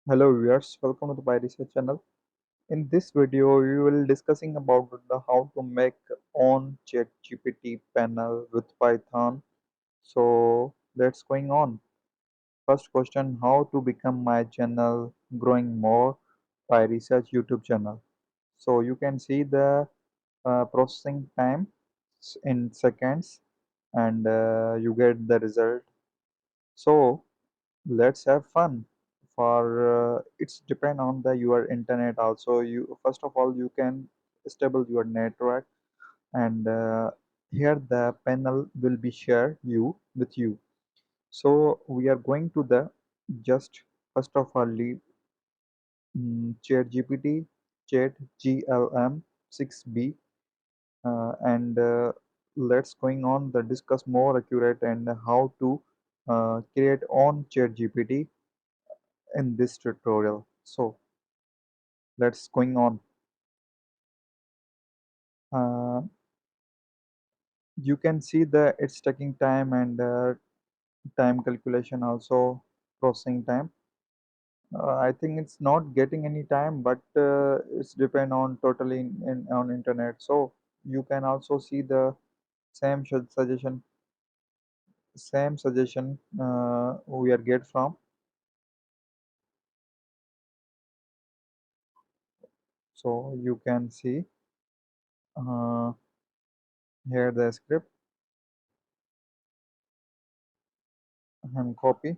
Hello viewers, welcome to the Pyresearch channel. In this video, we will discussing about how to make on ChatGPT panel with Python. So let's going on. First question: how to become my channel growing more Pyresearch YouTube channel? So you can see the processing time in seconds, and you get the result. So let's have fun. For it's depend on the your internet also. You first of all you can stable your network, and here the panel will be shared you with you. So we are going to the just first of all leave chat gpt chat glm 6b, and let's going on the discuss more accurate and how to create on chat gpt in this tutorial. So let's going on. uh, you can see the it's taking time, and time calculation also processing time. I think it's not getting any time, but it's depend on totally on internet. So you can also see the same suggestion we are get from. So you can see uh, here the script and copy.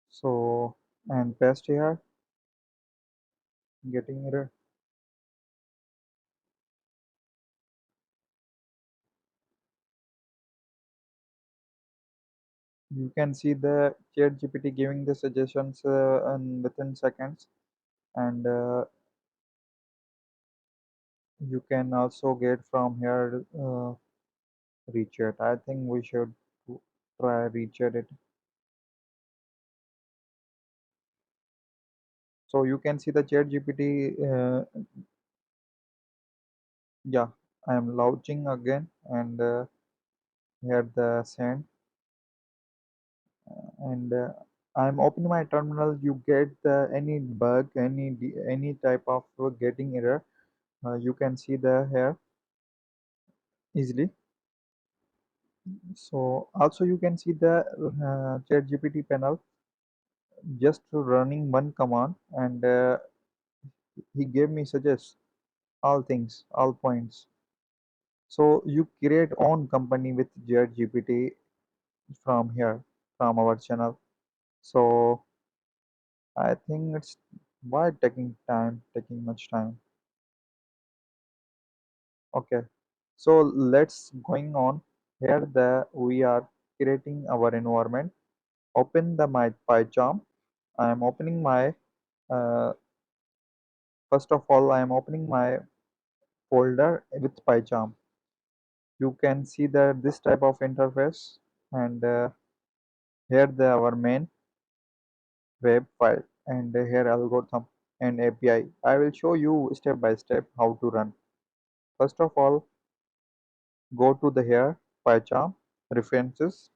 So and paste here, getting error. You can see the chat gpt giving the suggestions and within seconds, and you can also get from here rechat. I think we should try rechat it. So you can see the chat gpt. Yeah, I am launching again, and here the send, and I'm opening my terminal. You get any bug, any type of getting error, you can see the here easily. So also you can see the ChatGPT panel just running one command, and he gave me suggest all things, all points. So you create own company with ChatGPT from here, from our channel. So I think it's why taking time, taking much time. Okay, so let's going on. Here the we are creating our environment. Open the my PyCharm. I am opening my uh, first of all, I am opening my folder with PyCharm. You can see that this type of interface, and here the our main web file, and here algorithm and API. I will show you step by step how to run. First of all, go to the here PyCharm references.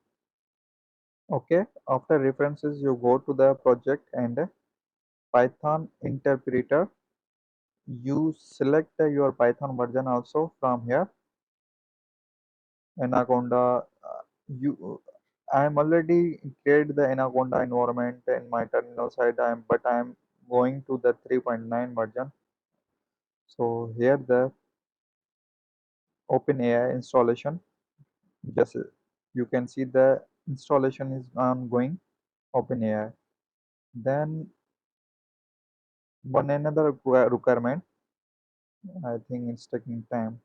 Okay, after references, you go to the project and Python interpreter. You select your Python version also from here. Anaconda. You, I am already created the Anaconda environment in my terminal side. But I am going to the 3.9 version. So here the OpenAI installation. Just you can see the installation is ongoing. OpenAI. Then one another requirement. I think it's taking time.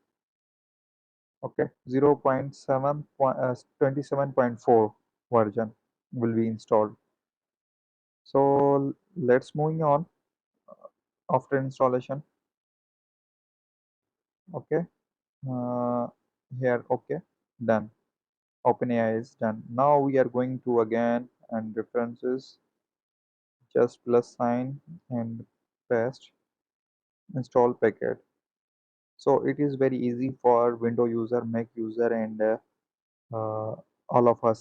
Okay, 0.7 27.4 version will be installed. So let's moving on after installation. Okay, uh, here okay, done. OpenAI is done. Now we are going to again and references, just plus sign and paste install packet. So it is very easy for window user, Mac user, and uh, all of us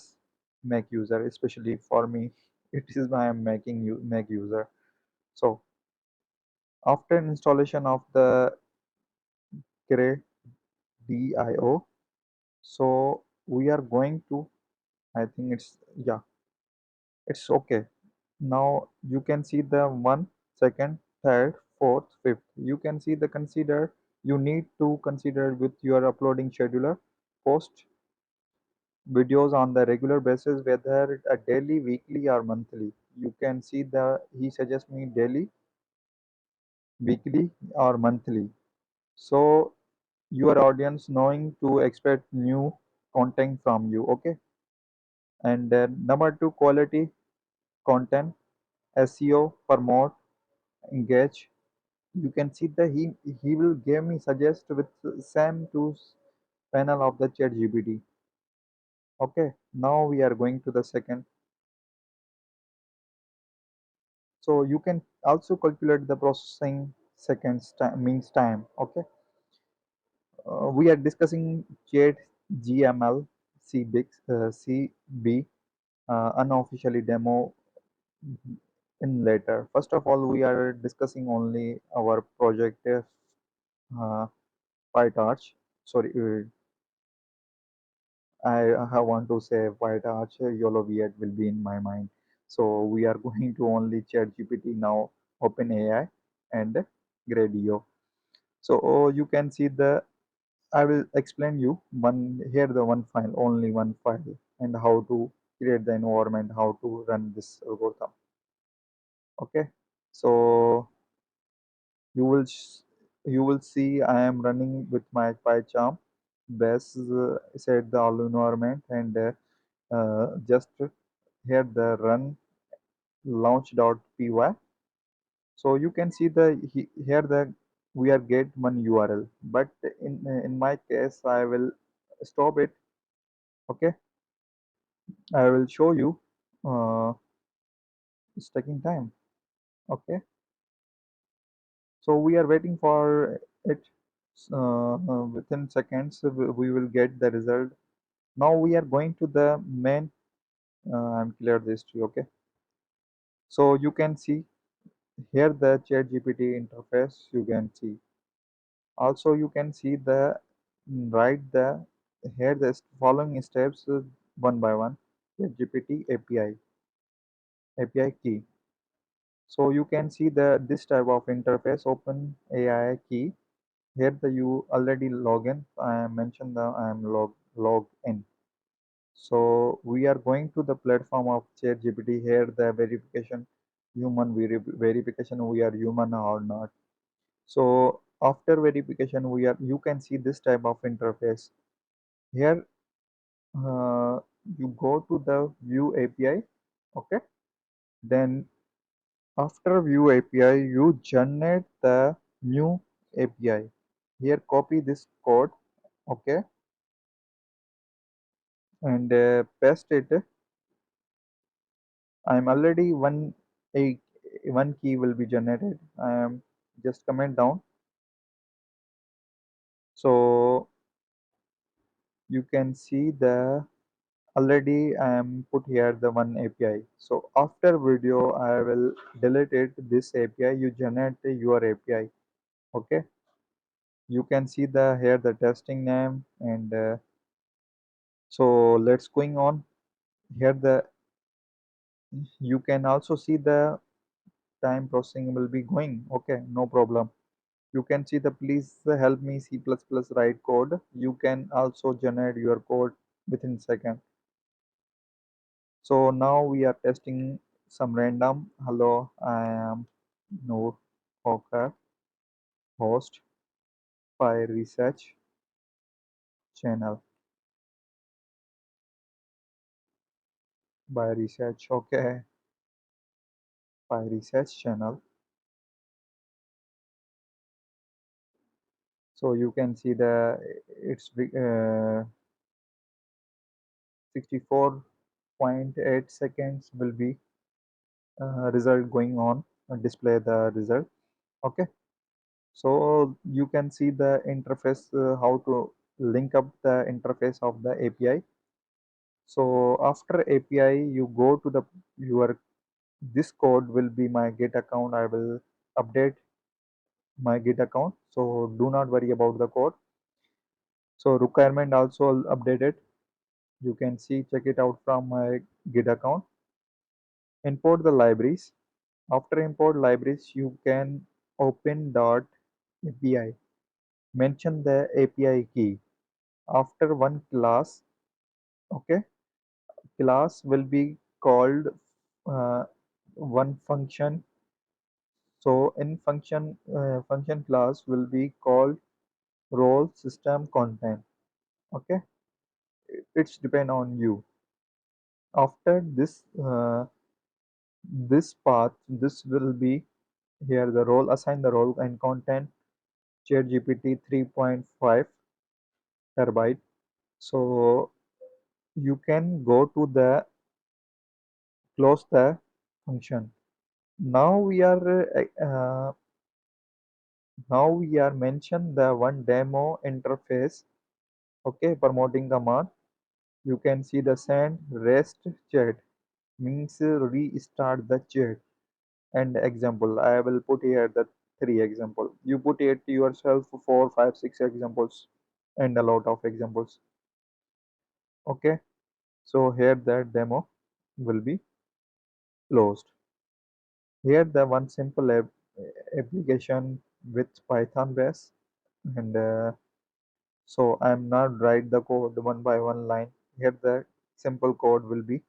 Mac user, especially for me. It is why I'm making you Mac user. So after installation of the Cray DIO, so we are going to, I think it's, yeah, it's okay. Now you can see the one, second, third, fourth, fifth. You can see the consider. You need to consider with your uploading scheduler. Post videos on the regular basis, whether a daily, weekly, or monthly. You can see the he suggests me daily, weekly, or monthly. So your audience knowing to expect new content from you. Okay. And number two, quality content, SEO, promote, engage. You can see that he will give me suggest with same tools panel of the chat GPT. Okay, now we are going to the second. So you can also calculate the processing seconds time means time. Okay, we are discussing chat GML CB unofficially demo in later. First of all, we are discussing only our project uh, PyTorch. Sorry, I want to say white arch yellow beard will be in my mind. So we are going to only chat GPT now, OpenAI and Gradio. So you can see the, I will explain you one here the one file, only one file, and how to create the environment, how to run this algorithm. Okay. So you will you will see I am running with my PyCharm base set the all environment and just here the run launch.py. So you can see the here the we are get one URL, but in my case I will stop it. Okay, I will show you. It's taking time. Okay, so we are waiting for it. Within seconds we will get the result. Now we are going to the main. I'm clear this tree. Okay, so you can see here the chat GPT interface. You can see also you can see the write the here the following steps one by one. GPT API key. So you can see the this type of interface. Open AI key. Here the you already log in. I mentioned the I am log in. So we are going to the platform of ChatGPT. Here the verification, verification we are human or not. So after verification, you can see this type of interface. Here you go to the view API. Okay. Then after view API, you generate the new API. Here copy this code. Okay, and paste it. I'm already a one key will be generated. I am just comment down. So you can see the already I am put here the one API. So after video I will delete it this API. You generate your API. Okay, you can see the here the testing name and so let's going on here the you can also see the time processing will be going. Okay, no problem. You can see the please help me C++ write code. You can also generate your code within second. So now we are testing some random. Hello, I am Noor Hawker, host Pyresearch channel. By research, okay, Pyresearch channel. So you can see the it's 64.8 seconds will be result going on display the result. Okay, so you can see the interface how to link up the interface of the API. So after API, you go to the your this code will be my Git account. I will update my Git account. So do not worry about the code. So requirement also updated. You can see check it out from my Git account. Import the libraries. After import libraries, you can open dot API. Mention the API key. After one class, okay, class will be called uh, one function. So in function class will be called role system content. Okay, it's depend on you. After this path, this will be here the role, assign the role and content ChatGPT 3.5 terabyte. So you can go to the close the function. Now we are now we are mention the one demo interface. Okay, promoting command. You can see the send rest chat means restart the chat. And example, I will put here the three example. You put it yourself four, five, six examples and a lot of examples. Okay, so here the demo will be closed. Here the one simple application with Python base and so I'm not write the code one by one line. Here the simple code will be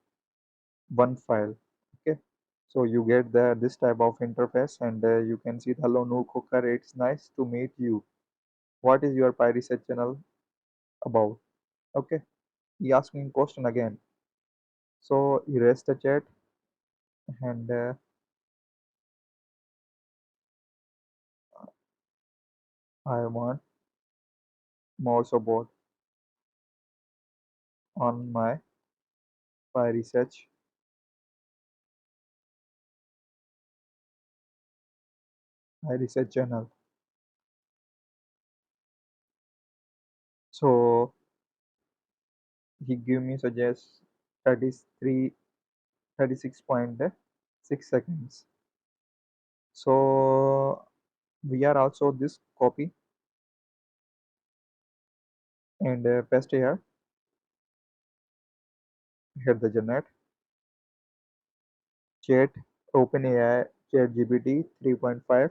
one file. Okay, so you get the this type of interface and you can see the hello no cooker. It's nice to meet you. What is your Pyresearch channel about? Okay, he asked me question again. So erase the chat and I want more support on my Pyresearch channel. So he give me suggest 33 36.6 seconds. So we are also this copy and paste here the generate chat OpenAI ChatGPT 3.5.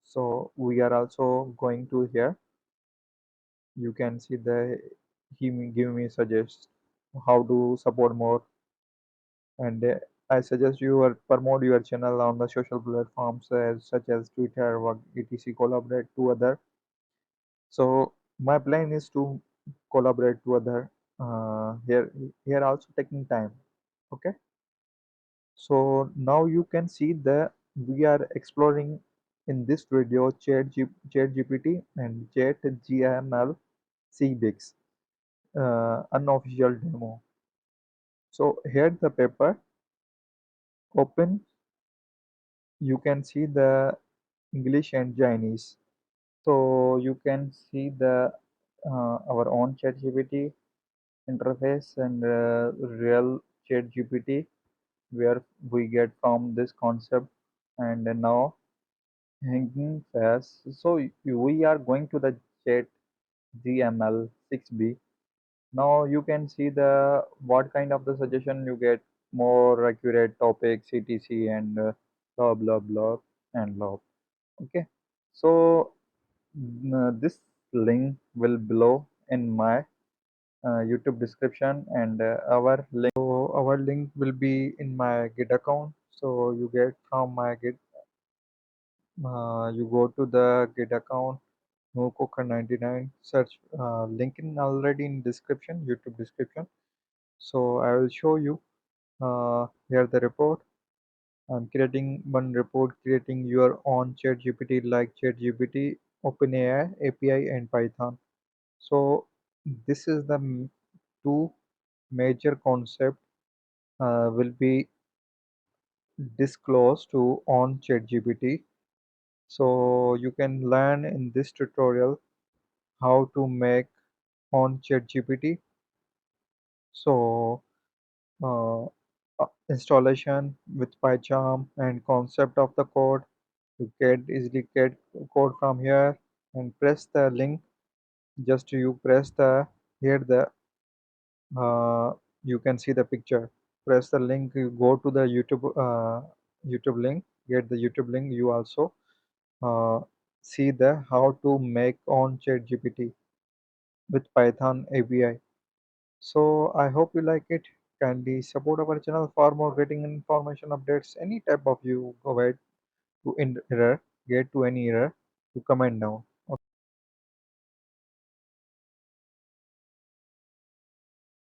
So we are also going to here. You can see the give me suggest how to support more and I suggest you promote your channel on the social platforms such as Twitter or etc. Collaborate to other. So my plan is to collaborate to other here also taking time. Okay, so now you can see the we are exploring in this video chat gpt and chat gml cbix unofficial demo. So here the paper open, you can see the English and Chinese. So you can see the our own ChatGPT interface and real ChatGPT where we get from this concept and now hanging fast. So we are going to the Chat GML 6B. Now you can see the what kind of the suggestion you get, more accurate topics etc and blah blah blah and blah. Okay, so this link will below in my YouTube description and our link will be in my Git account. So you get from my Git, you go to the Git account, no cooker 99, search link in already in description, YouTube description. So I will show you here the report. I'm creating one report, creating your own ChatGPT like ChatGPT, OpenAI API and Python. So this is the two major concept will be disclosed to on ChatGPT. So you can learn in this tutorial how to make on ChatGPT. So uh, installation with PyCharm and concept of the code. You can easily get code from here and press the link. Just you press the here the you can see the picture. Press the link. You go to the YouTube link. Get the YouTube link. You also uh, see the how to make on ChatGPT with Python API. So I hope you like it. Kindly support our channel for more getting information updates. Any type of you go ahead to in error, get to any error, to comment now.